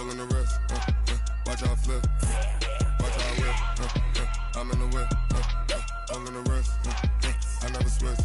tongue in the wrist. Watch how I flip. Watch how I whip. I'm in the whip. Tongue in the wrist. I never switch.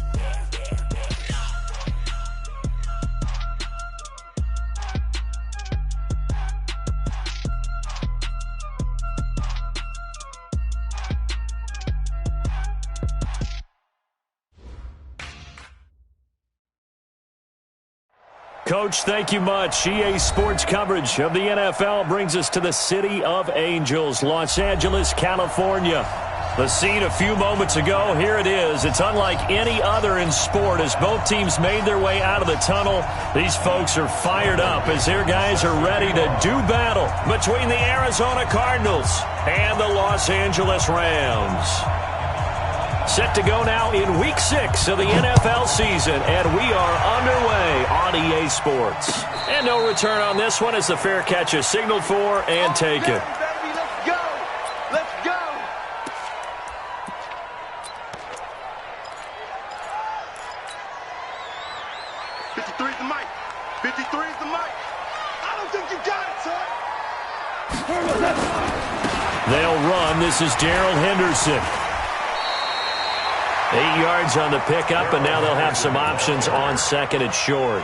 Coach, thank you much. EA Sports coverage of the NFL brings us to the City of Angels, Los Angeles, California. The scene a few moments ago, here it is. It's unlike any other in sport as both teams made their way out of the tunnel. These folks are fired up as their guys are ready to do battle between the Arizona Cardinals and the Los Angeles Rams. Set to go now in Week 6 of the NFL season, and we are underway on EA Sports. And no return on this one as the fair catch is signaled for and taken. Let's go! Let's go! '53 is the mic. 53 is the mic. I don't think you got it, son. They'll run. This is Darrell Henderson. 8 yards on the pickup, and now they'll have some options on second and short.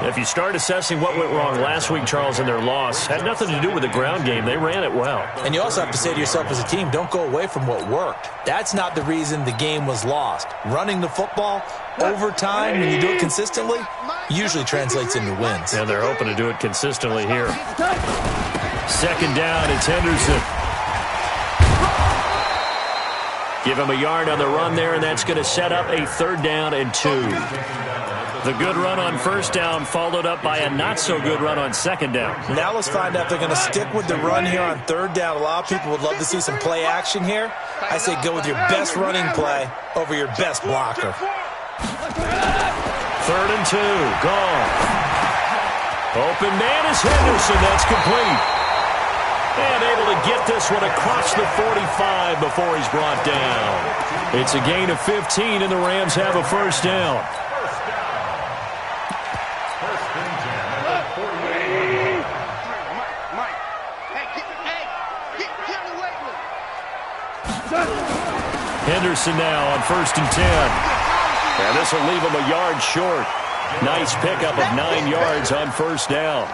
If you start assessing what went wrong last week, Charles, in their loss, had nothing to do with the ground game. They ran it well. And you also have to say to yourself as a team, don't go away from what worked. That's not the reason the game was lost. Running the football over time, when you do it consistently, usually translates into wins. And they're hoping to do it consistently here. Second down, it's Henderson. Give him a yard on the run there, and that's going to set up a 3rd down and 2. The good run on 1st down followed up by a not-so-good run on 2nd down. Now let's find out if they're going to stick with the run here on 3rd down. A lot of people would love to see some play action here. I say go with your best running play over your best blocker. 3rd and 2, gone. Open man is Henderson. That's complete. And able to get this one across the 45 before he's brought down. It's a gain of 15, and the Rams have a 1st down. Henderson now on 1st and 10. And this will leave him a yard short. Nice pickup of 9 yards on 1st down.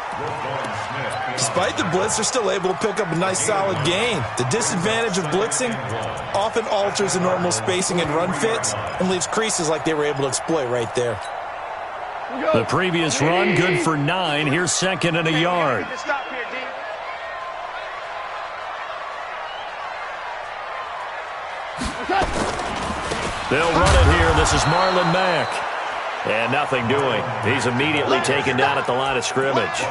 Despite the blitz, they're still able to pick up a nice solid gain. The disadvantage of blitzing often alters the normal spacing and run fits and leaves creases like they were able to exploit right there. The previous run, good for 9. Here's 2nd and a yard. They'll run it here. This is Marlon Mack. And nothing doing. He's immediately taken down at the line of scrimmage.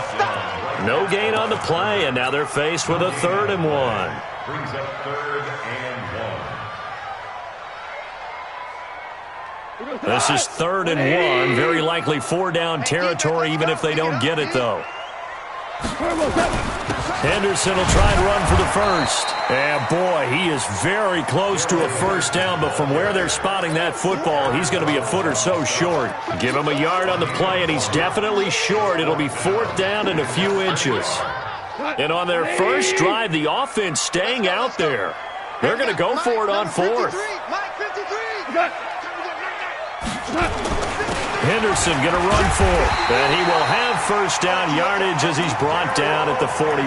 No gain on the play, and now they're faced with a 3rd and 1. Brings up 3rd and 1. This is 3rd and 1. Very likely 4-down territory, even if they don't get it, though. Henderson will try and run for the 1st. And, boy, he is very close to a 1st down, but from where they're spotting that football, he's going to be a foot or so short. Give him a yard on the play, and he's definitely short. It'll be 4th down and a few inches. And on their first drive, the offense staying out there. They're going to go for it on 4th. Henderson going to run for it. And he will have 1st down yardage as he's brought down at the 41.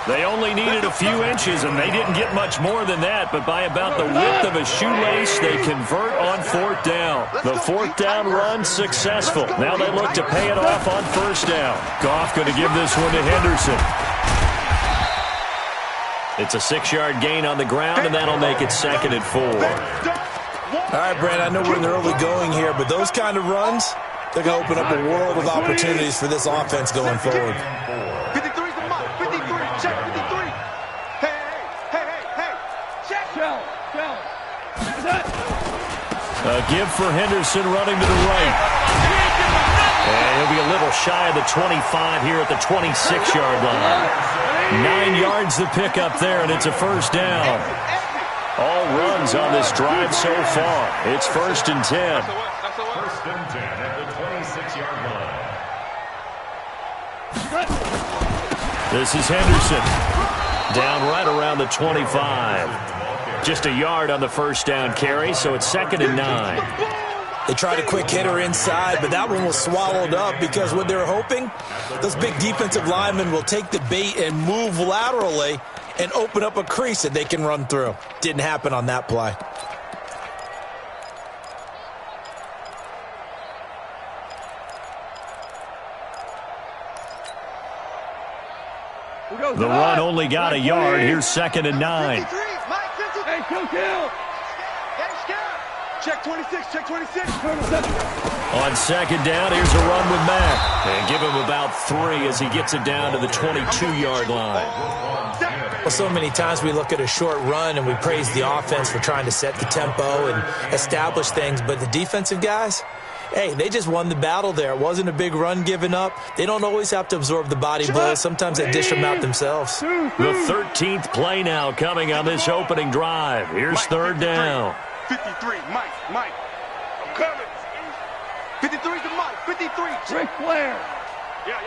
They only needed a few inches, and they didn't get much more than that. But by about the width of a shoelace, they convert on 4th down. The 4th down run successful. Now they look to pay it off on 1st down. Goff going to give this one to Henderson. It's a 6-yard gain on the ground, and that'll make it 2nd and 4. All right, Brand, I know we're in the early going here, but those kind of runs, they're going to open up a world of opportunities for this offense going forward. 53's the mark. 53. Check 53. Hey. Check. A give for Henderson running to the right. And he'll be a little shy of the 25 here at the 26-yard line. 9 yards the pickup there, and it's a 1st down. All runs on this drive so far. It's 1st and 10. 1st and 10 at the 26-yard line. This is Henderson. Down right around the 25. Just a yard on the first down carry, so it's 2nd and 9. They tried a quick hitter inside, but that one was swallowed up because what they're hoping, those big defensive linemen will take the bait and move laterally and open up a crease that they can run through. Didn't happen on that play. The run only got a yard. Here's 2nd and 9. Hey, kill. Check 26, check 26. On 2nd down, here's a run with Mack. And give him about 3 as he gets it down to the 22-yard line. Well, so many times we look at a short run and we praise the offense for trying to set the tempo and establish things, but the defensive guys, hey, they just won the battle there. It wasn't a big run given up. They don't always have to absorb the body blows. Sometimes they dish them out themselves. The 13th play now coming on this opening drive. Here's 3rd down. 53, Mike. I'm coming. 53's the Mike. 53. Ric Flair. Yeah.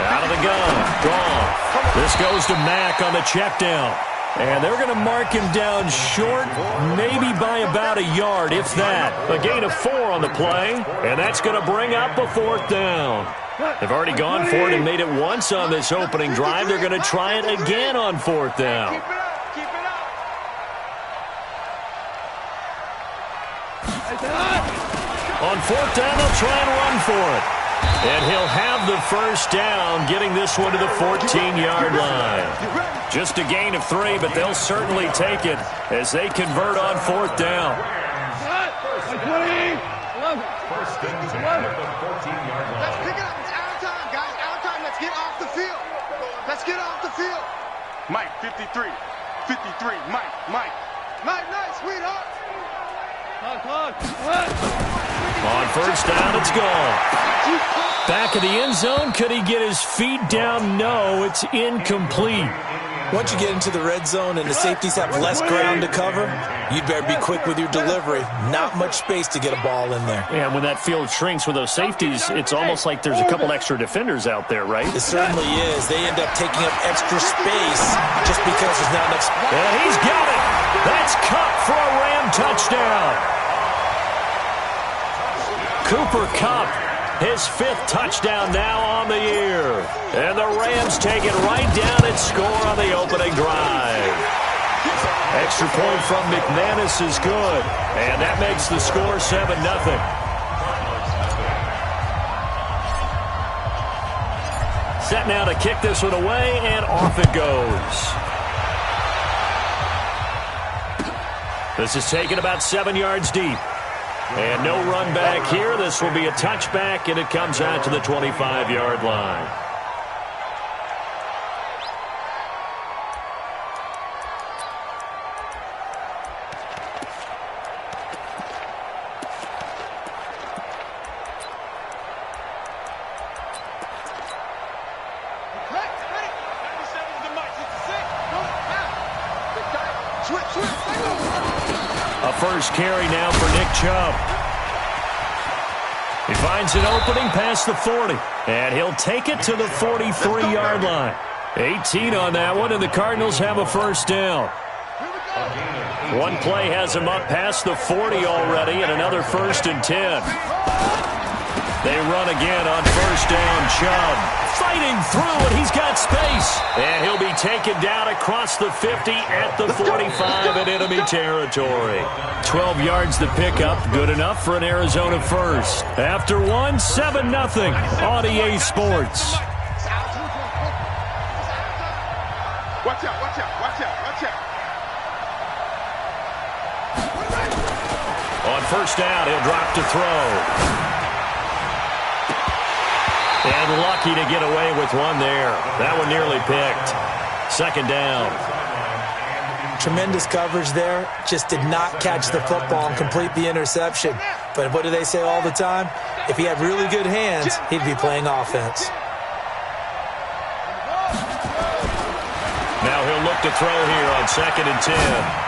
Out of the gun. Gone. This goes to Mack on the check down. And they're going to mark him down short, maybe by about a yard, if that. A gain of 4 on the play, and that's going to bring up a 4th down. They've already gone for it and made it once on this opening drive. They're going to try it again on 4th down. Keep it up. On 4th down, they'll try and run for it. And he'll have the first down, getting this one to the 14-yard line. Just a gain of 3, but they'll certainly take it as they convert on 4th down. First and 10 at the 14-yard line. Let's pick it up. It's out of time, guys. Out of time. Let's get off the field. Let's get off the field. Mike, 53. 53. Mike, nice, sweetheart. On first down, it's gone. Back of the end zone. Could he get his feet down? No, it's incomplete. Once you get into the red zone and the safeties have less ground to cover, you'd better be quick with your delivery. Not much space to get a ball in there. Yeah, when that field shrinks with those safeties, it's almost like there's a couple extra defenders out there, right? It certainly is. They end up taking up extra space just because there's not enough space. And he's got it. That's Kupp for a Ram touchdown. Cooper Kupp, his 5th touchdown now on the year. And the Rams take it right down and score on the opening drive. Extra point from McManus is good. And that makes the score 7-0. Set now to kick this one away, and off it goes. This is taken about 7 yards deep. And no run back here. This will be a touchback, and it comes out to the 25-yard line. A first carry now for Nick Chubb. He finds an opening past the 40, and he'll take it to the 43-yard line. 18 on that one, and the Cardinals have a first down. One play has him up past the 40 already, and another 1st and 10. They run again on first down. Chubb fighting through, and he's got space. And he'll be taken down across the 50 at the 45 in enemy territory. 12 yards to pick up. Good enough for an Arizona first. After one, 7-0 on EA Sports. Watch out. On first down, he'll drop to throw. And lucky to get away with one there. That one nearly picked. 2nd down. Tremendous coverage there. Just did not catch the football and complete the interception. But what do they say all the time? If he had really good hands, he'd be playing offense. Now he'll look to throw here on 2nd and 10.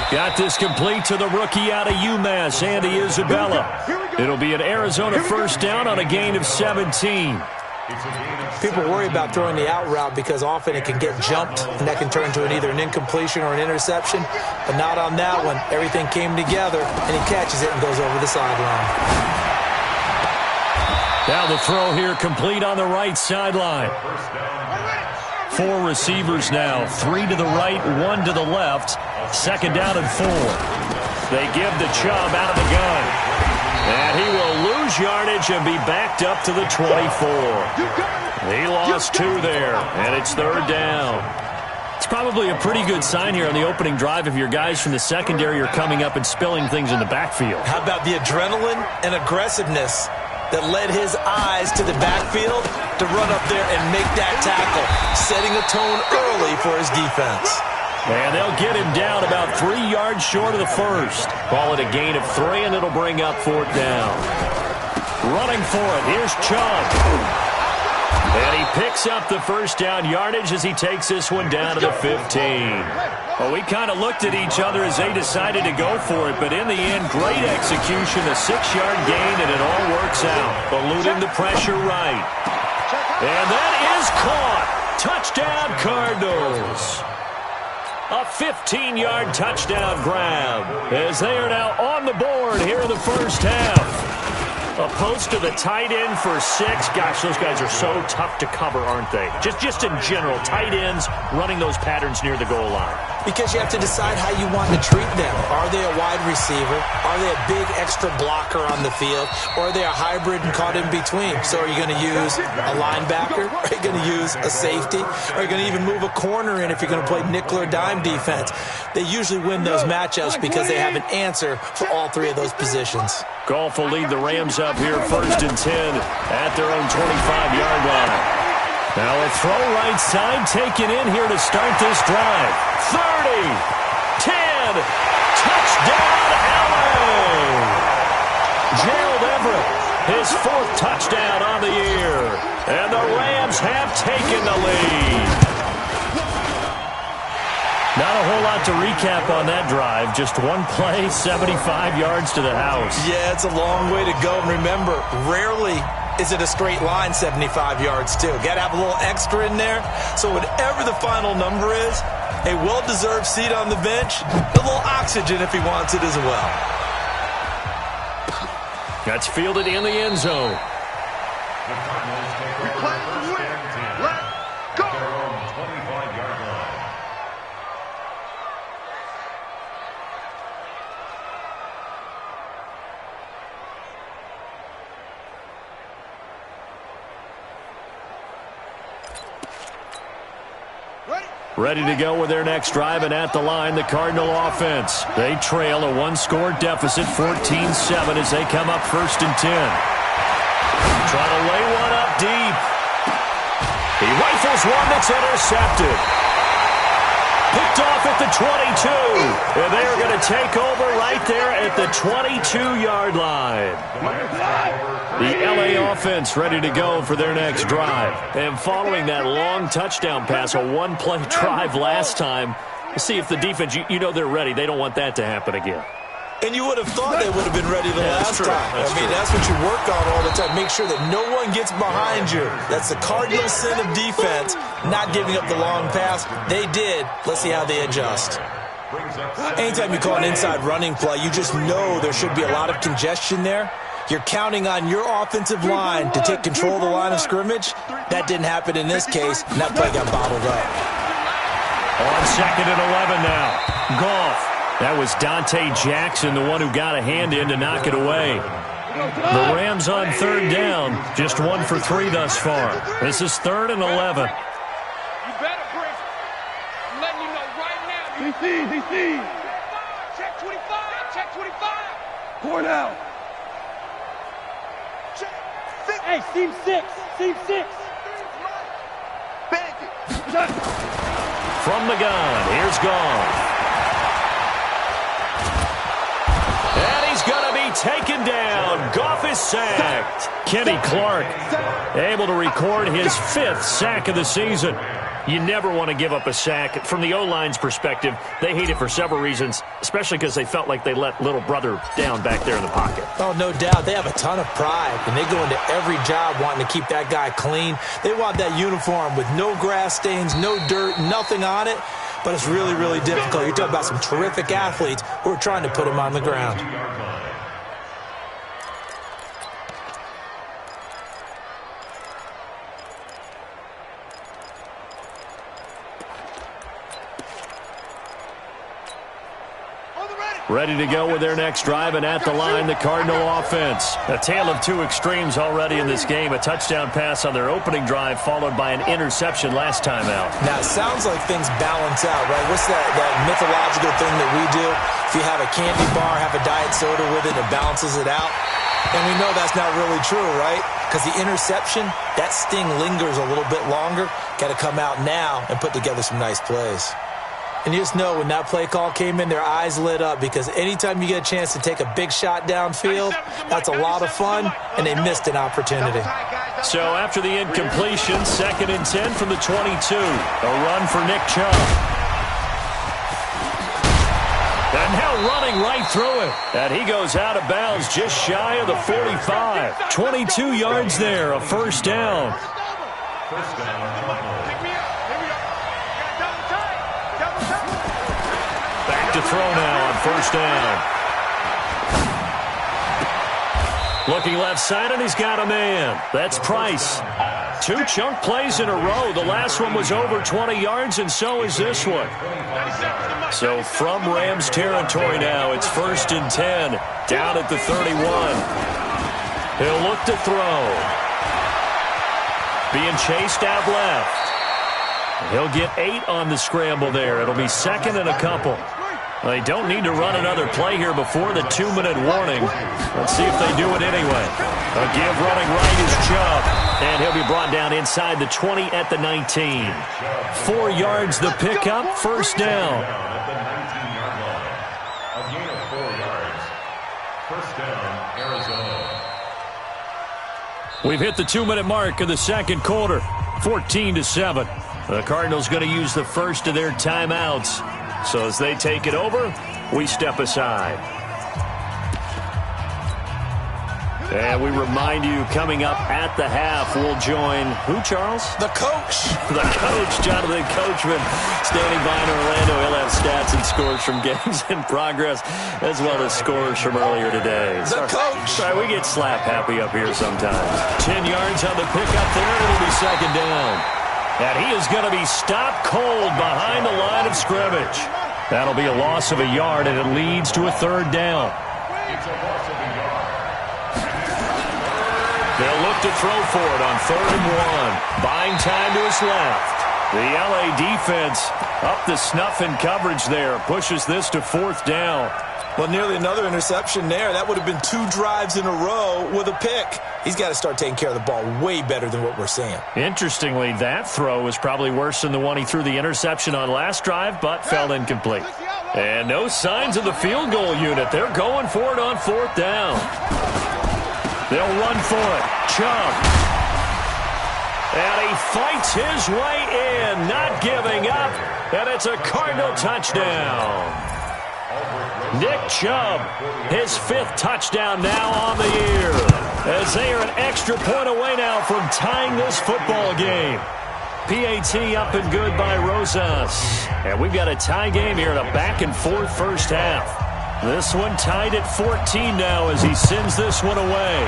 Got this complete to the rookie out of UMass, Andy Isabella. It'll be an Arizona first down on a gain of 17. People worry about throwing the out route because often it can get jumped, and that can turn into either an incompletion or an interception. But not on that one. Everything came together, and he catches it and goes over the sideline. Now the throw here complete on the right sideline. 4 receivers now, 3 to the right, 1 to the left. Second down and 4. They give the Chubb out of the gun. And he will lose yardage and be backed up to the 24. He lost 2 there, and it's third down. It's probably a pretty good sign here on the opening drive if your guys from the secondary are coming up and spilling things in the backfield. How about the adrenaline and aggressiveness that led his eyes to the backfield to run up there and make that tackle, setting a tone early for his defense. And they'll get him down about 3 yards short of the first. Call it a gain of 3, and it'll bring up fourth down. Running for it, here's Chubb. And he picks up the first down yardage as he takes this one down to the 15. Well, we kind of looked at each other as they decided to go for it, but in the end, great execution, a 6-yard gain, and it all works out. Eluding the pressure right. And that is caught. Touchdown, Cardinals. A 15-yard touchdown grab as they are now on the board here in the first half. A post to the tight end for 6. Gosh, those guys are so tough to cover, aren't they? Just in general, tight ends running those patterns near the goal line. Because you have to decide how you want to treat them. Are they a wide receiver? Are they a big extra blocker on the field? Or are they a hybrid and caught in between? So are you going to use a linebacker? Are you going to use a safety? Are you going to even move a corner in if you're going to play nickel or dime defense? They usually win those matchups because they have an answer for all 3 of those positions. Goff will lead the Rams up here first and 10 at their own 25-yard line. Now a throw right side taken in here to start this drive. 30, 10, touchdown LA! Gerald Everett, his 4th touchdown on the year. And the Rams have taken the lead. Not a whole lot to recap on that drive. Just one play, 75 yards to the house. Yeah, it's a long way to go. And remember, rarely is it a straight line 75 yards, too. Got to have a little extra in there. So whatever the final number is, a well-deserved seat on the bench, a little oxygen if he wants it as well. That's fielded in the end zone. We play to win. Let's go. Ready to go with their next drive, and at the line, the Cardinal offense. They trail a 1-score deficit, 14-7, as they come up first and 10. Trying to lay one up deep. He rifles one that's intercepted. Picked off at the 22. And they are going to take over right there at the 22-yard line. The LA offense ready to go for their next drive. And following that long touchdown pass, a 1-play drive last time, we'll see if the defense, you know they're ready. They don't want that to happen again. And you would have thought they would have been ready the last time. That's what you work on all the time. Make sure that no one gets behind you. That's the cardinal sin of defense, not giving up the long pass. They did. Let's see how they adjust. Anytime you call an inside running play, you just know there should be a lot of congestion there. You're counting on your offensive line to take control of the line of scrimmage. That didn't happen in this case, and that play got bottled up. On second and 11 now. Goff. That was Dante Jackson, the one who got a hand in to knock it away. The Rams on third down, just 1 for 3 thus far. This is 3rd and 11. You better bring. I'm letting you know right now. DC. Check 25. Check 25. Pour now. Check 6. Hey, seam 6. Seam 6. Bang it. From the gun, here's Goff. And he's going to be taken down. Goff is sacked. Kenny Clark able to record his 5th sack of the season. You never want to give up a sack. From the O-line's perspective, they hate it for several reasons, especially because they felt like they let little brother down back there in the pocket. Oh, no doubt. They have a ton of pride, and they go into every job wanting to keep that guy clean. They want that uniform with no grass stains, no dirt, nothing on it. But it's really, really difficult. You're talking about some terrific athletes who are trying to put him on the ground. Ready to go with their next drive, and at the line, the Cardinal offense. A tale of two extremes already in this game. A touchdown pass on their opening drive, followed by an interception last time out. Now, it sounds like things balance out, right? What's that mythological thing that we do? If you have a candy bar, have a diet soda with it, it balances it out. And we know that's not really true, right? Because the interception, that sting lingers a little bit longer. Got to come out now and put together some nice plays. And you just know when that play call came in, their eyes lit up, because anytime you get a chance to take a big shot downfield, that's a lot of fun, and they missed an opportunity. So after the incompletion, 2nd and 10 from the 22. A run for Nick Chubb. And now running right through it. And he goes out of bounds just shy of the 45. 22 yards there, a first down. First down. To throw now on first down. Looking left side, and he's got a man. That's Price. 2 chunk plays in a row. The last one was over 20 yards, and so is this one. So from Rams territory now, it's 1st and 10. Down at the 31. He'll look to throw. Being chased out left. He'll get 8 on the scramble there. It'll be 2nd and a couple. They don't need to run another play here before the 2-minute warning. Let's see if they do it anyway. A give running right is Chubb. And he'll be brought down inside the 20 at the 19. 4 yards the pickup, first down. At the 19-yard line. A gain of 4 yards. First down, Arizona. We've hit the 2-minute mark of the second quarter. 14-7. The Cardinals going to use the first of their timeouts. So as they take it over, we step aside. And we remind you, coming up at the half, we'll join who, Charles? The coach. The coach, Jonathan Coachman, standing by in Orlando. He'll have stats and scores from games in progress, as well as scores from earlier today. The coach. Sorry, we get slap happy up here sometimes. 10 yards on the pickup there, and it'll be 2nd down. And he is going to be stopped cold behind the line of scrimmage. That'll be a loss of a yard, and it leads to a 3rd down. It's a loss of a yard. They'll look to throw for it on 3rd and 1. Buying time to his left. The LA defense up the snuff in coverage there. Pushes this to 4th down. Well, nearly another interception there. That would have been 2 drives in a row with a pick. He's got to start taking care of the ball way better than what we're seeing. Interestingly, that throw was probably worse than the one he threw the interception on last drive, but fell incomplete. And no signs of the field goal unit. They're going for it on 4th down. They'll run for it. Chubb. And he fights his way in, not giving up. And it's a Cardinal touchdown. Nick Chubb, his 5th touchdown now on the year, as they are an extra point away now from tying this football game. PAT up and good by Rosas. And we've got a tie game here in a back-and-forth first half. This one tied at 14 now as he sends this one away.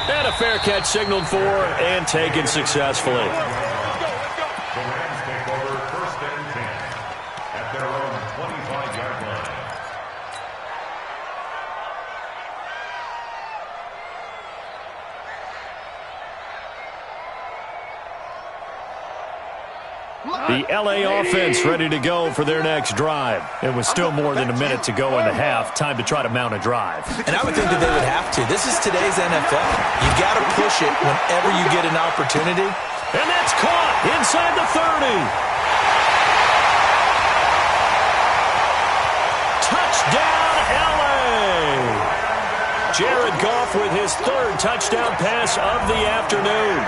And a fair catch signaled for and taken successfully. The Rams take over 1st and 10 at their own 25-yard line. The LA offense ready to go for their next drive. It was still more than a minute to go in the half. Time to try to mount a drive. And I would think that they would have to. This is today's NFL. You got to push it whenever you get an opportunity. And that's caught inside the 30. Touchdown, LA! Jared Goff with his 3rd touchdown pass of the afternoon.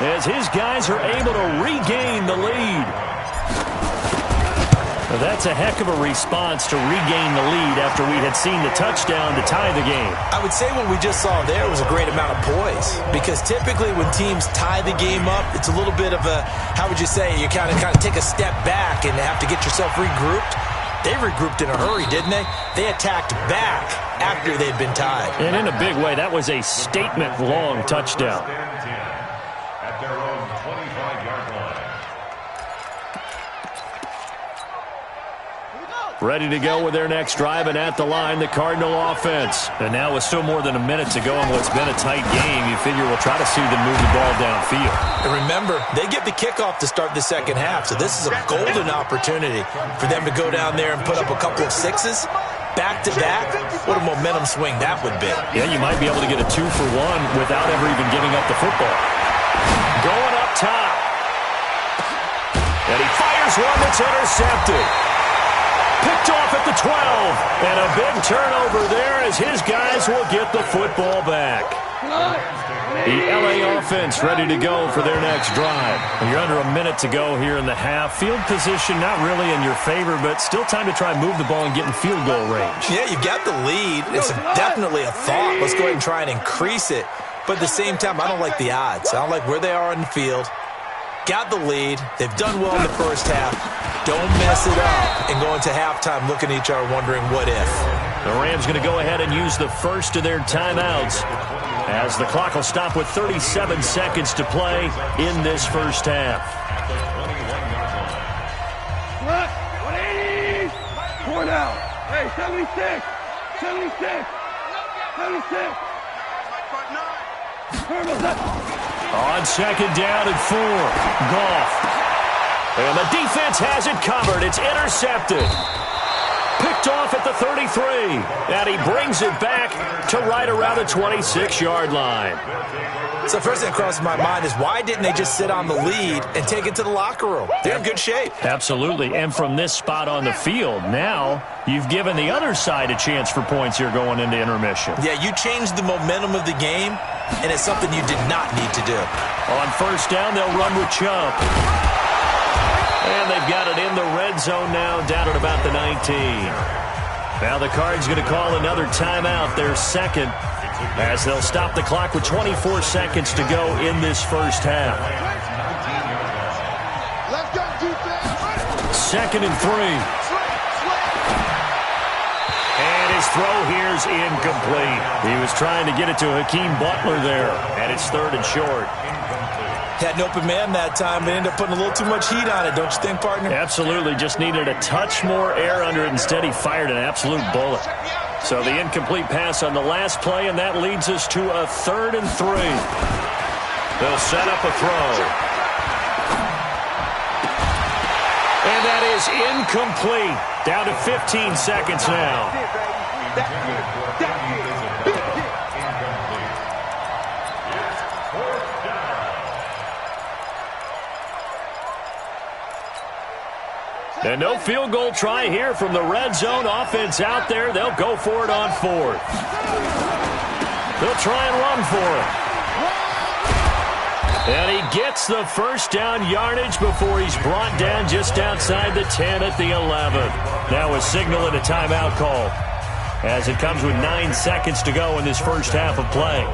as his guys are able to regain the lead. That's a heck of a response to regain the lead after we had seen the touchdown to tie the game. I would say what we just saw there was a great amount of poise, because typically when teams tie the game up, it's a little bit of a, how would you say, you kind of take a step back and have to get yourself regrouped. They regrouped in a hurry, didn't they? They attacked back after they'd been tied. And in a big way, that was a statement-long touchdown. At their own 25-yard line. Ready to go with their next drive, and at the line, the Cardinal offense. And now with still more than a minute to go in what's been a tight game, you figure we'll try to see them move the ball downfield. And remember, they get the kickoff to start the second half, so this is a golden opportunity for them to go down there and put up a couple of sixes. Back-to-back, what a momentum swing that would be. Yeah, you might be able to get a 2-for-1 without ever even giving up the football. Going up top. And he fires one that's intercepted. Picked off at the 12. And a big turnover there as his guys will get the football back. The LA offense ready to go for their next drive. You're under a minute to go here in the half. Field position not really in your favor, but still time to try and move the ball and get in field goal range. Yeah, you've got the lead. It's definitely a thought. Let's go ahead and try and increase it. But at the same time, I don't like the odds. I don't like where they are on the field. Got the lead. They've done well in the first half. Don't mess it up and go into halftime looking at each other wondering what if. The Rams going to go ahead and use the first of their timeouts as the clock will stop with 37 seconds to play in this first half. 180. 4 down. Hey, 76. 76. 76. On second down and 4. Goff. And the defense has it covered. It's intercepted. Picked off at the 33. And he brings it back to right around the 26-yard line. So first thing that crosses my mind is why didn't they just sit on the lead and take it to the locker room? They're in good shape. Absolutely. And from this spot on the field, now you've given the other side a chance for points here going into intermission. Yeah, you changed the momentum of the game, and it's something you did not need to do. On first down, they'll run with Chubb. And they've got it in the red zone now, down at about the 19. Now the Cards going to call another timeout, their second, as they'll stop the clock with 24 seconds to go in this first half. Let's go, defense. Second and 3. And his throw here's incomplete. He was trying to get it to Hakeem Butler there, and it's third and short. Had an open man that time, but ended up putting a little too much heat on it, don't you think, partner? Absolutely. Just needed a touch more air under it. Instead, he fired an absolute bullet. So the incomplete pass on the last play, and that leads us to a 3rd and 3. They'll set up a throw. And that is incomplete. Down to 15 seconds now. And no field goal try here from the red zone. Offense out there. They'll go for it on 4th. They'll try and run for it. And he gets the first down yardage before he's brought down just outside the 10 at the 11. Now a signal and a timeout call as it comes with 9 seconds to go in this first half of play.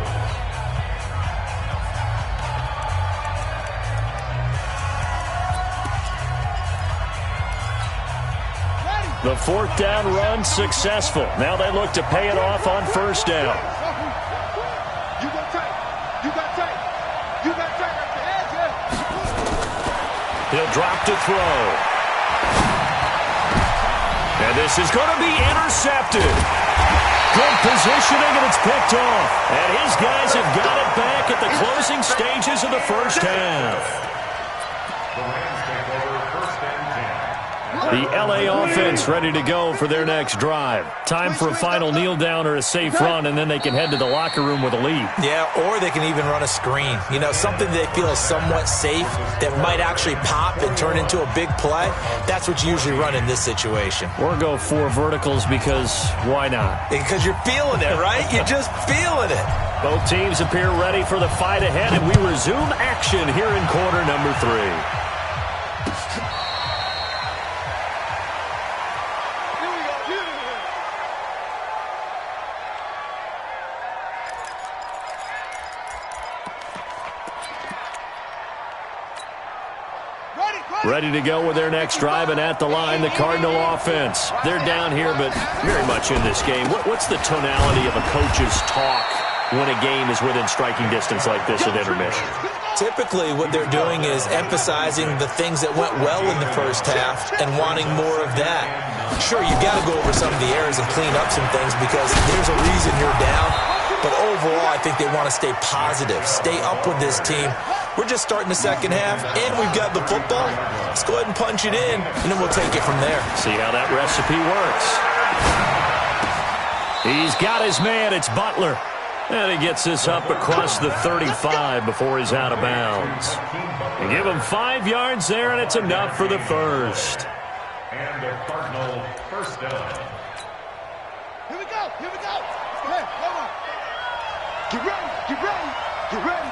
The 4th down run successful. Now they look to pay it off on first down. You got tight. You got tight. You got tight right there. He'll drop to throw. And this is going to be intercepted. Good positioning, and it's picked off. And his guys have got it back at the closing stages of the first half. The Rams take over first and 10. The LA offense ready to go for their next drive. Time for a final kneel down or a safe run, and then they can head to the locker room with a lead. Yeah, or they can even run a screen. You know, something they feel is somewhat safe that might actually pop and turn into a big play. That's what you usually run in this situation. Or go 4 verticals because why not? Because you're feeling it, right? You're just feeling it. Both teams appear ready for the fight ahead, and we resume action here in quarter number 3. Ready to go with their next drive, and at the line, the Cardinal offense. They're down here, but very much in this game. What's the tonality of a coach's talk when a game is within striking distance like this at intermission? Typically, what they're doing is emphasizing the things that went well in the first half and wanting more of that. Sure, you've got to go over some of the errors and clean up some things because there's a reason you're down. But overall, I think they want to stay positive, stay up with this team. We're just starting the second half, and we've got the football. Let's go ahead and punch it in, and then we'll take it from there. See how that recipe works. He's got his man. It's Butler. And he gets this up across the 35 before he's out of bounds. You give him 5 yards there, and it's enough for the first. And the Cardinal first down. Here we go. Here we go. Hey, hold on. Get ready. Get ready. Get ready.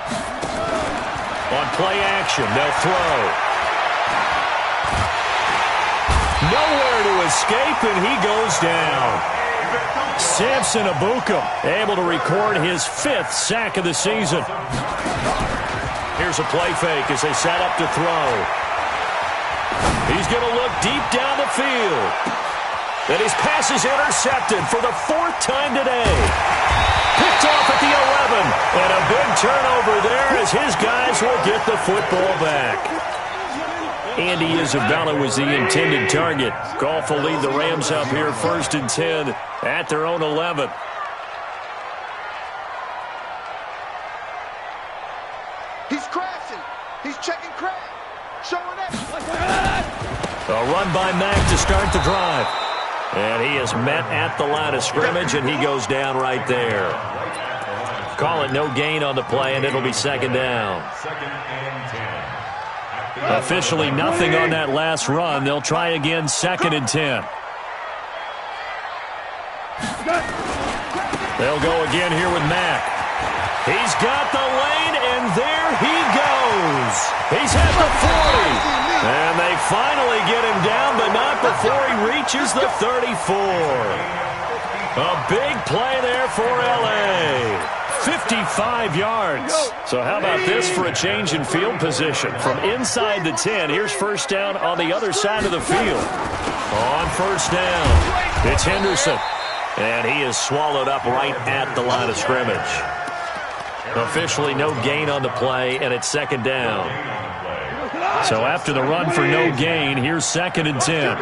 On play action, they'll throw. Nowhere to escape, and he goes down. Samson Abukum able to record his 5th sack of the season. Here's a play fake as they set up to throw. He's going to look deep down the field. And his pass is intercepted for the 4th time today. Picked off at the 11. And a big turnover there as his guys will get the football back. Andy Isabella was the intended target. Goff will lead the Rams up here 1st and 10 at their own 11. He's crashing. He's checking crash. Showing up. A run by Mack to start the drive. And he is met at the line of scrimmage, and he goes down right there. Call it no gain on the play, and it'll be 2nd down. 2nd and 10. Officially nothing on that last run. They'll try again 2nd and 10. They'll go again here with Mack. He's got the lane, and there he goes. He's at the 40. And they finally get him down, but not before he reaches the 34. A big play there for L.A. 55 yards. So how about this for a change in field position? From inside the 10, here's 1st down on the other side of the field. On 1st down, it's Henderson. And he is swallowed up right at the line of scrimmage. Officially no gain on the play, and it's 2nd down. So after the run for no gain, here's 2nd and 10.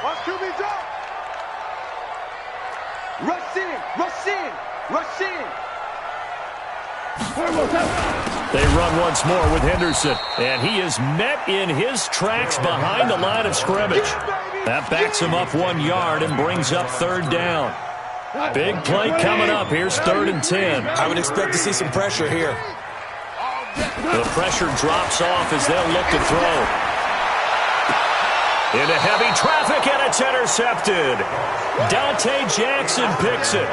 Watch QB drop. Rush in. Rush in. Rush in. They run once more with Henderson, and he is met in his tracks behind the line of scrimmage. That backs him up 1 yard and brings up 3rd down. Big play coming up. Here's 3rd and 10. I would expect to see some pressure here. The pressure drops off as they'll look to throw. Into heavy traffic, and it's intercepted. Dante Jackson picks it.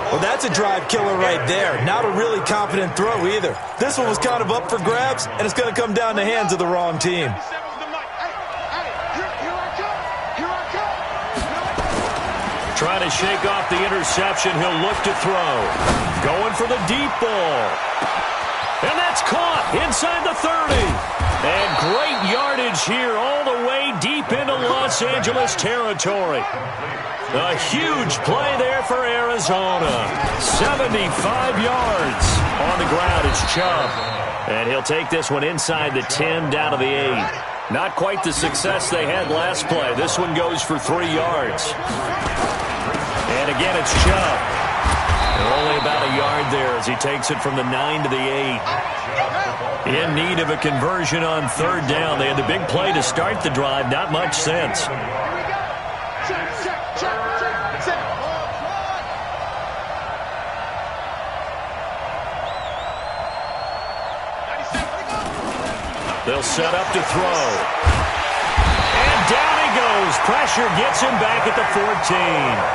Well, that's a drive killer right there. Not a really confident throw either. This one was kind of up for grabs, and it's going to come down the hands of the wrong team. Trying to shake off the interception. He'll look to throw. Going for the deep ball. And that's caught inside the 30. And great yardage here all the way deep into Los Angeles territory. A huge play there for Arizona. 75 yards. On the ground, it's Chubb. And he'll take this one inside the 10 down to the 8. Not quite the success they had last play. This one goes for 3 yards. And again, it's Chubb. And only about a yard there as he takes it from the 9 to the 8. In need of a conversion on 3rd down. They had the big play to start the drive. Not much sense. They'll set up to throw. And down he goes. Pressure gets him back at the 14.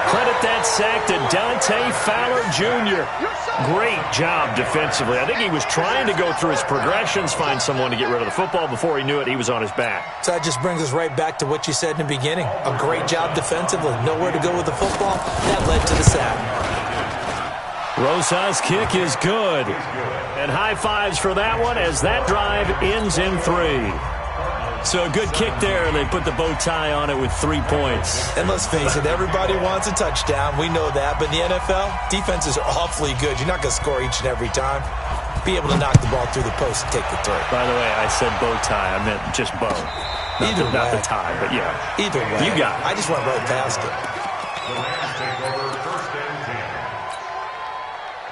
Credit that sack to Dante Fowler Jr. Great job defensively. I think he was trying to go through his progressions, find someone to get rid of the football. Before he knew it, he was on his back. So that just brings us right back to what you said in the beginning. A great job defensively. Nowhere to go with the football. That led to the sack. Rosa's kick is good. And high fives for that one as that drive ends in 3. So a good kick there. They put the bow tie on it with 3 points. And let's face it, everybody wants a touchdown. We know that. But in the NFL, defenses are awfully good. You're not going to score each and every time. Be able to knock the ball through the post and take the 3. By the way, I said bow tie. I meant just bow. Not the tie, but yeah. Either way. You got it. I just went right past it. The Rams take over 1st and 10.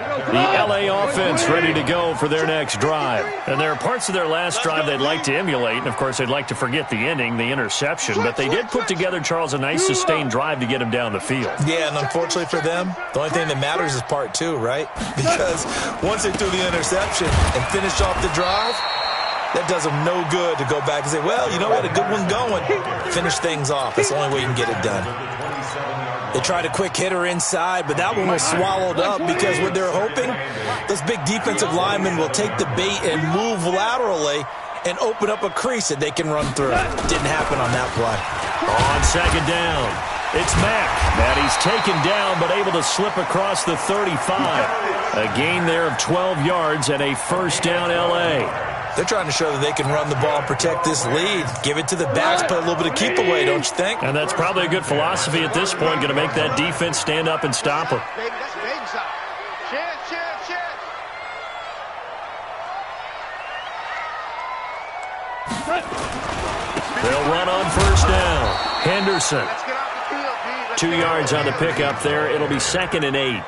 The LA offense ready to go for their next drive. And there are parts of their last drive they'd like to emulate. And, of course, they'd like to forget the ending, the interception. But they did put together, Charles, a nice sustained drive to get him down the field. Yeah, and unfortunately for them, the only thing that matters is part 2, right? Because once they threw the interception and finished off the drive, that does them no good to go back and say, well, you know, we had a good one going. Finish things off. That's the only way you can get it done. They tried a quick hitter inside, but that one was swallowed up because what they're hoping, those big defensive linemen will take the bait and move laterally and open up a crease that they can run through. Didn't happen on that play. On 2nd down, it's Mack. He's taken down but able to slip across the 35. A gain there of 12 yards and a 1st down L.A. They're trying to show that they can run the ball and protect this lead. Give it to the backs, play a little bit of keep away, don't you think? And that's probably a good philosophy at this point, going to make that defense stand up and stop them. They'll run on 1st down. Henderson. 2 yards on the pickup there. It'll be 2nd and 8.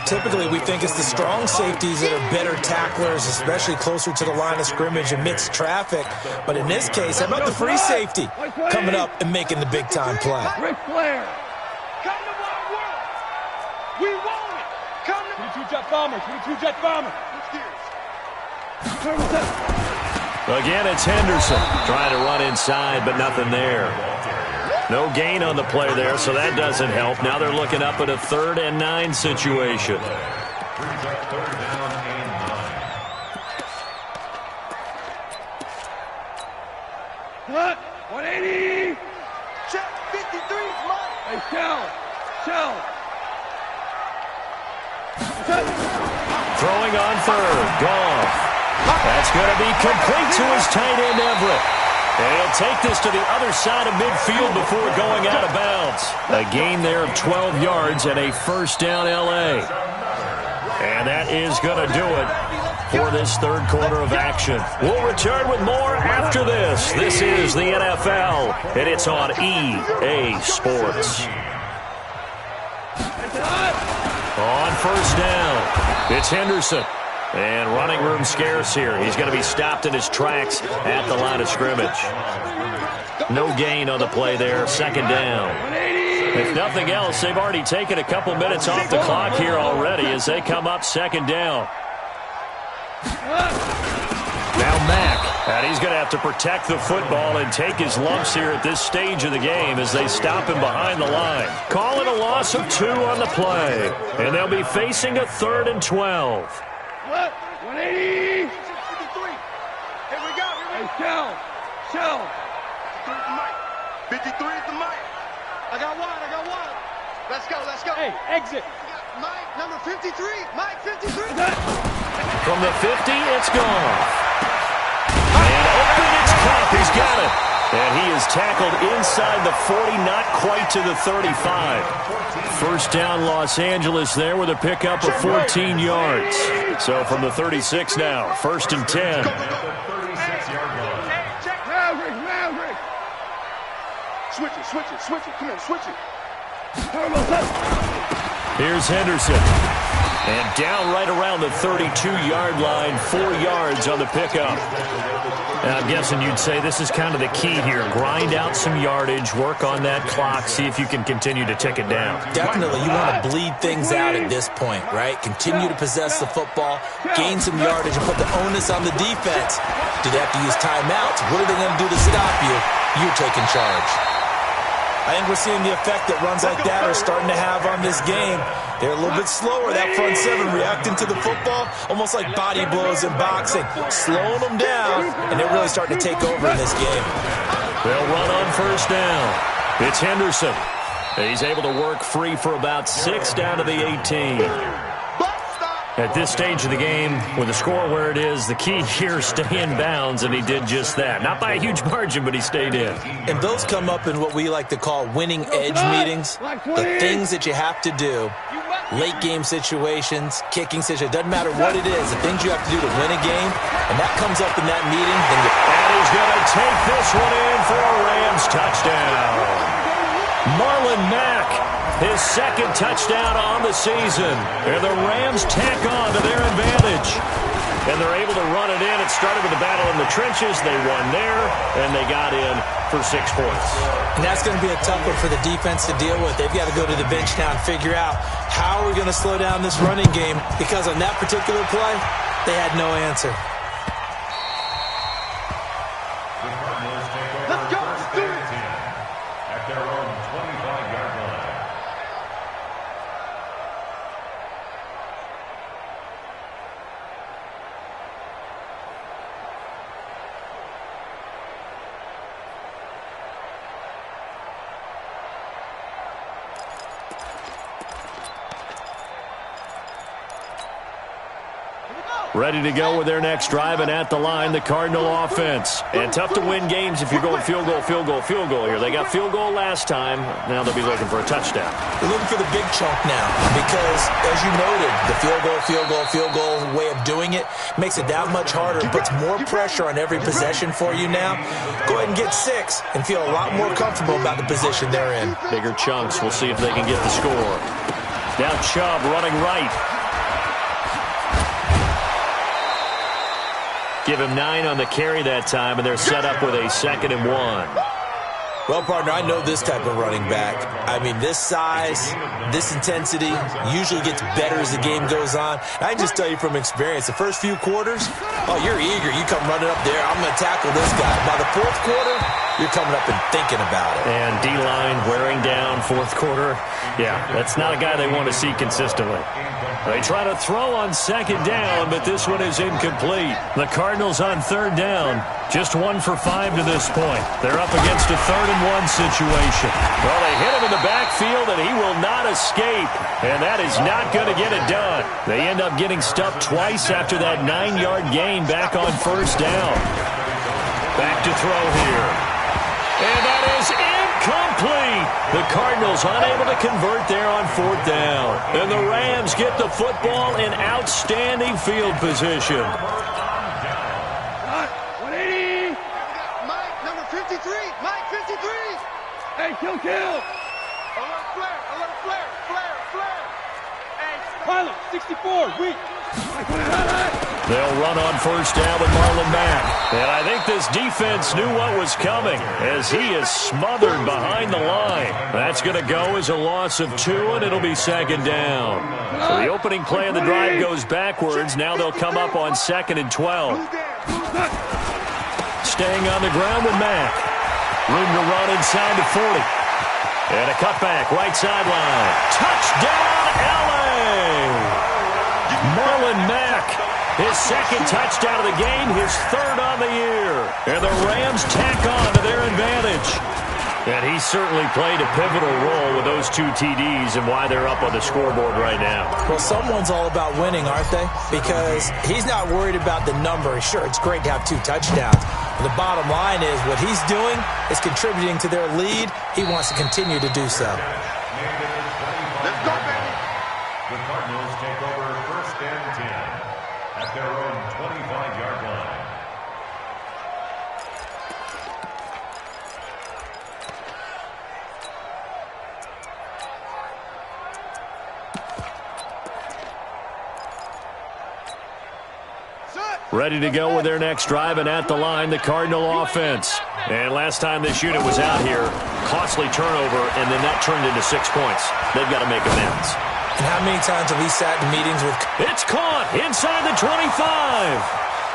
Typically, we think it's the strong safeties that are better tacklers, especially closer to the line of scrimmage amidst traffic. But in this case, how about the free safety coming up and making the big-time play? Ric Flair. Come to my world. We want it. Come to 22 jet bomber. 22 jet bomber. Again, it's Henderson trying to run inside, but nothing there. No gain on the play there, so that doesn't help. Now they're looking up at a 3rd and 9 situation. Brings up 3rd down and 9. What? 180. Check 53. Mike. Hey, Shell. Throwing on 3rd. Goff. That's going to be complete to his tight end, Everett. And he'll take this to the other side of midfield before going out of bounds. A gain there of 12 yards and a 1st down L.A. And that is going to do it for this 3rd quarter of action. We'll return with more after this. This is the NFL, and it's on EA Sports. On 1st down, it's Henderson. And running room scarce here. He's going to be stopped in his tracks at the line of scrimmage. No gain on the play there. 2nd down. If nothing else, they've already taken a couple minutes off the clock here already as they come up 2nd down. Now Mack. And he's going to have to protect the football and take his lumps here at this stage of the game as they stop him behind the line. Call it a loss of 2 on the play. And they'll be facing a 3rd and 12. What? 180. 53. Here we go. Hey, Shell. 53 is the mic. I got one. Let's go. Hey, exit. Mike, number 53. Mike, 53. From the 50, it's gone. And open, it's caught. He's got it. And he is tackled inside the 40, not quite to the 35. 1st down Los Angeles there with a pickup of 14 yards. So from the 36 now, 1st and 10. Maverick. Switch it. Come on, switch it. Here's Henderson. And down right around the 32-yard line, 4 yards on the pickup. And I'm guessing you'd say this is kind of the key here. Grind out some yardage, work on that clock, see if you can continue to tick it down. Definitely, you want to bleed things out at this point, right? Continue to possess the football, gain some yardage, and put the onus on the defense. Do they have to use timeouts? What are they going to do to stop you? You're taking charge. I think we're seeing the effect that runs like that are starting to have on this game. They're a little bit slower, that front seven, reacting to the football, almost like body blows in boxing, slowing them down, and they're really starting to take over in this game. They'll run on first down. It's Henderson. He's able to work free for about 6 down to the 18. At this stage of the game, with the score where it is, the key here is stay in bounds, and he did just that. Not by a huge margin, but he stayed in. And those come up in what we like to call winning edge meetings. The things that you have to do, late game situations, kicking situations, doesn't matter what it is, the things you have to do to win a game, and that comes up in that meeting. And he's going to take this one in for a Rams touchdown. Marlon Mack, his second touchdown on the season. And the Rams tack on to their advantage. And they're able to run it in. It started with a battle in the trenches. They won there, and they got in for 6 points. And that's going to be a tough one for the defense to deal with. They've got to go to the bench now and figure out how are we going to slow down this running game, because on that particular play, they had no answer. Let's go. Let's do it. At their own 25-yard line. Ready to go with their next drive, and at the line, the Cardinal offense. And tough to win games if you're going field goal, field goal, field goal here. They got field goal last time. Now they'll be looking for a touchdown. They're looking for the big chunk now because, as you noted, the field goal way of doing it makes it that much harder. It puts more pressure on every possession for you now. Go ahead and get 6 and feel a lot more comfortable about the position they're in. Bigger chunks. We'll see if they can get the score. Now Chubb running right. Give him 9 on the carry that time, and they're set up with a 2nd and 1. Well, partner, I know this type of running back. I mean, this size, this intensity usually gets better as the game goes on. I can just tell you from experience, the first few quarters, oh, you're eager. You come running up there, I'm going to tackle this guy. By the 4th quarter, you're coming up and thinking about it. And D-line wearing down 4th quarter. Yeah, that's not a guy they want to see consistently. They try to throw on 2nd down, but this one is incomplete. The Cardinals on 3rd down. Just 1 for 5 to this point. They're up against a 3rd and 1 situation. Well, they hit him in the backfield, and he will not escape. And that is not going to get it done. They end up getting stuffed twice after that 9-yard gain back on 1st down. Back to throw here. And that is incomplete. The Cardinals unable to convert there on 4th down. And the Rams get the football in outstanding field position. 180. Mike, number 53. Mike, 53. Hey, kill. Alert flare. Hey, pilot, 64, weak. They'll run on 1st down with Marlon Mack. And I think this defense knew what was coming as he is smothered behind the line. That's going to go as a loss of 2, and it'll be 2nd down. So the opening play of the drive goes backwards. Now they'll come up on 2nd and 12. Staying on the ground with Mack. Room to run inside the 40. And a cutback, right sideline. Touchdown, L.A.! Marlon Mack, his 2nd touchdown of the game, his 3rd on the year. And the Rams tack on to their advantage. And he certainly played a pivotal role with those 2 TDs and why they're up on the scoreboard right now. Well, someone's all about winning, aren't they? Because he's not worried about the number. Sure, it's great to have 2 touchdowns. But the bottom line is what he's doing is contributing to their lead. He wants to continue to do so. Let's go, baby. The Cardinals take over 1st and 10 at their own 25-yard line. Ready to go with their next drive, and at the line, the Cardinal offense. And last time this unit was out here, costly turnover, and then that turned into 6 points. They've got to make amends. And how many times have we sat in meetings with... It's caught inside the 25.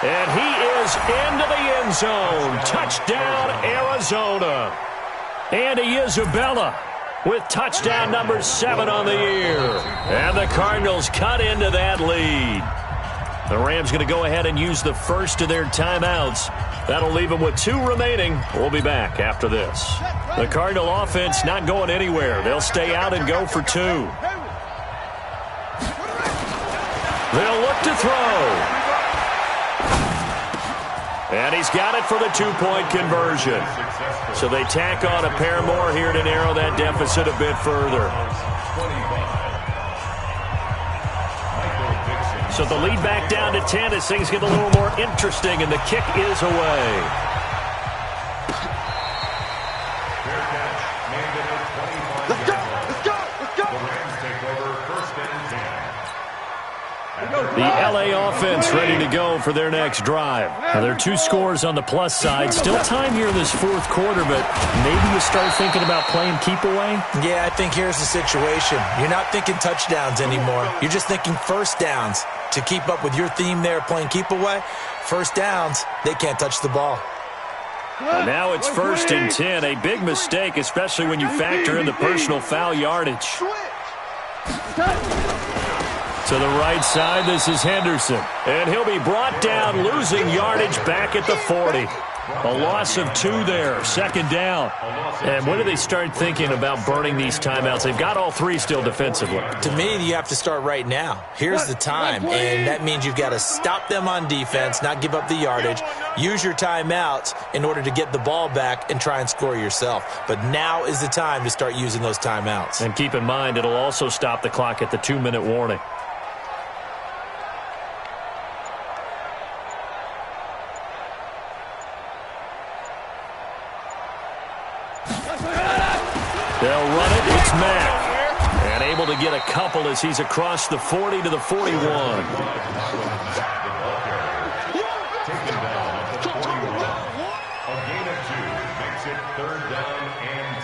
And he is into the end zone. Touchdown, Arizona. And Isabella with touchdown number 7 on the year. And the Cardinals cut into that lead. The Rams going to go ahead and use the first of their timeouts. That'll leave them with 2 remaining. We'll be back after this. The Cardinal offense not going anywhere. They'll stay out and go for 2. They'll look to throw. And he's got it for the 2-point conversion. So they tack on a pair more here to narrow that deficit a bit further. So the lead back down to 10 as things get a little more interesting, and the kick is away. Let's go! Let's go! Let's go! The Rams take over first and 10. The LA offense ready to go for their next drive. Now, there are 2 scores on the plus side. Still time here in this 4th quarter, but maybe you start thinking about playing keep away? Yeah, I think here's the situation. You're not thinking touchdowns anymore. You're just thinking first downs. To keep up with your theme there, playing keep away, first downs, they can't touch the ball. Well, now it's 1st and 10. A big mistake, especially when you factor in the personal foul yardage. To the right side, this is Henderson. And he'll be brought down, losing yardage back at the 40. A loss of 2 there, 2nd down. And when do they start thinking about burning these timeouts? They've got all 3 still defensively. To me, you have to start right now. Here's the time, and that means you've got to stop them on defense, not give up the yardage, use your timeouts in order to get the ball back and try and score yourself. But now is the time to start using those timeouts. And keep in mind, it'll also stop the clock at the 2-minute warning. They'll run it. It's Mack. And able to get a couple as he's across the 40 to the 41. Taken down at the 41. A gain of 2 makes it 3rd down and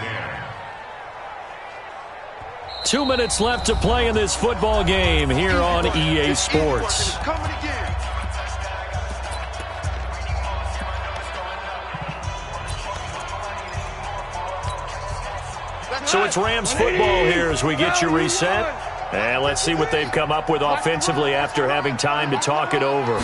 10. 2 minutes left to play in this football game here on EA Sports. So it's Rams football here as we get you reset. And let's see what they've come up with offensively after having time to talk it over.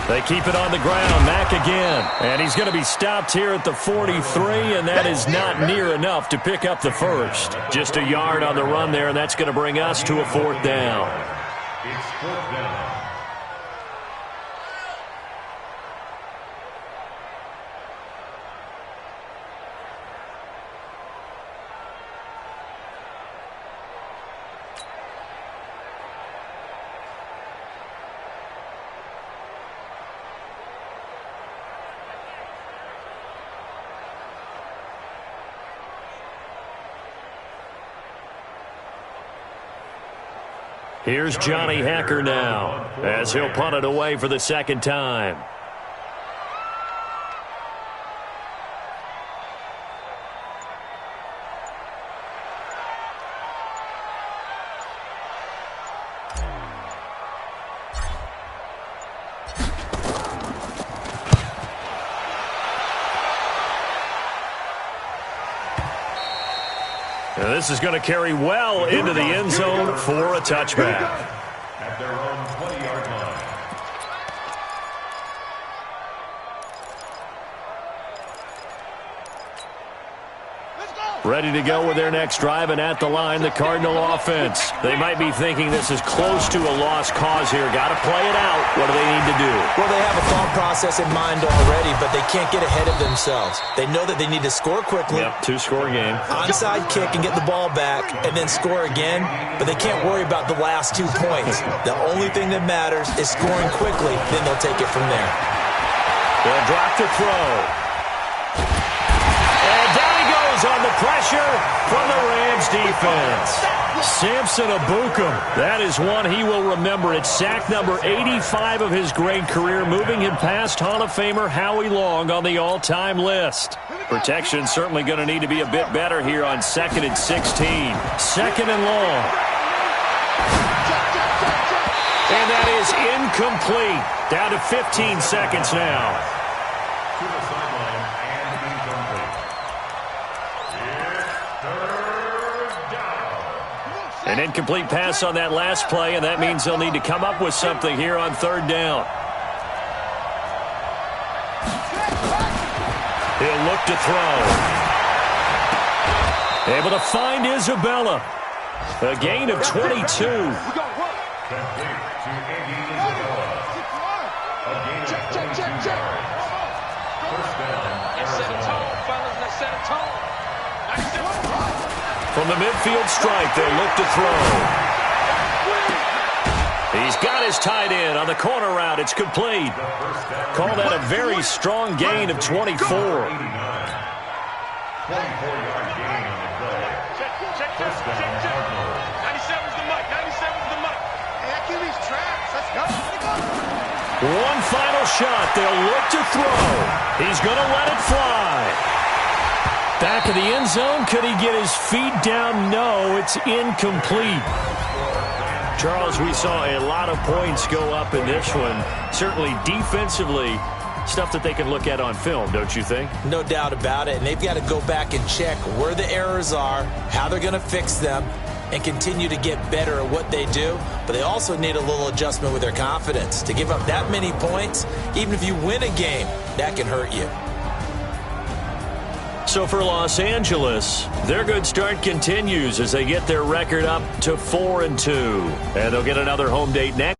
They keep it on the ground. Mack again. And he's going to be stopped here at the 43, and that is not near enough to pick up the first. Just a yard on the run there, and that's going to bring us to a 4th down. It's 4th down. Here's Johnny Hacker now as he'll punt it away for the 2nd time. And this is going to carry well into the end zone for a touchback. At their own 20-yard line. Ready to go with their next drive, and at the line, the Cardinal offense. They might be thinking this is close to a lost cause here. Got to play it out. What do they need to do? Well, they have a thought process in mind already, but they can't get ahead of themselves. They know that they need to score quickly. Yep, 2-score game. Onside kick and get the ball back and then score again, but they can't worry about the last 2 points. The only thing that matters is scoring quickly, then they'll take it from there. They'll drop to throw. And down he goes on the pressure from the Rams defense. Samson Abukum. That is one he will remember. It's sack number 85 of his great career, moving him past Hall of Famer Howie Long on the all-time list. Protection certainly going to need to be a bit better here on 2nd and 16. 2nd and long. And that is incomplete. Down to 15 seconds now. To the sideline and incomplete. An incomplete pass on that last play, and that means they'll need to come up with something here on third down. He'll look to throw. Able to find Isabella. A gain of 22. Complete to Andy Isabella. A gain of 22 yards. First down, Arizona. From the midfield stripe, they'll look to throw. He's got his tight end on the corner route. It's complete. Call that a very strong gain of 24. 24-yard gain on the play. First down, Cardinals. 97's the mic. 97's the mic. Hey, that QB's traps. Let's go. One final shot. They'll look to throw. He's going to let it fly. Back of the end zone. Could he get his feet down? No, it's incomplete. Charles, we saw a lot of points go up in this one. Certainly defensively, stuff that they can look at on film, don't you think? No doubt about it. And they've got to go back and check where the errors are, how they're going to fix them, and continue to get better at what they do. But they also need a little adjustment with their confidence. To give up that many points, even if you win a game, that can hurt you. So for Los Angeles, their good start continues as they get their record up to 4-2. And they'll get another home date next.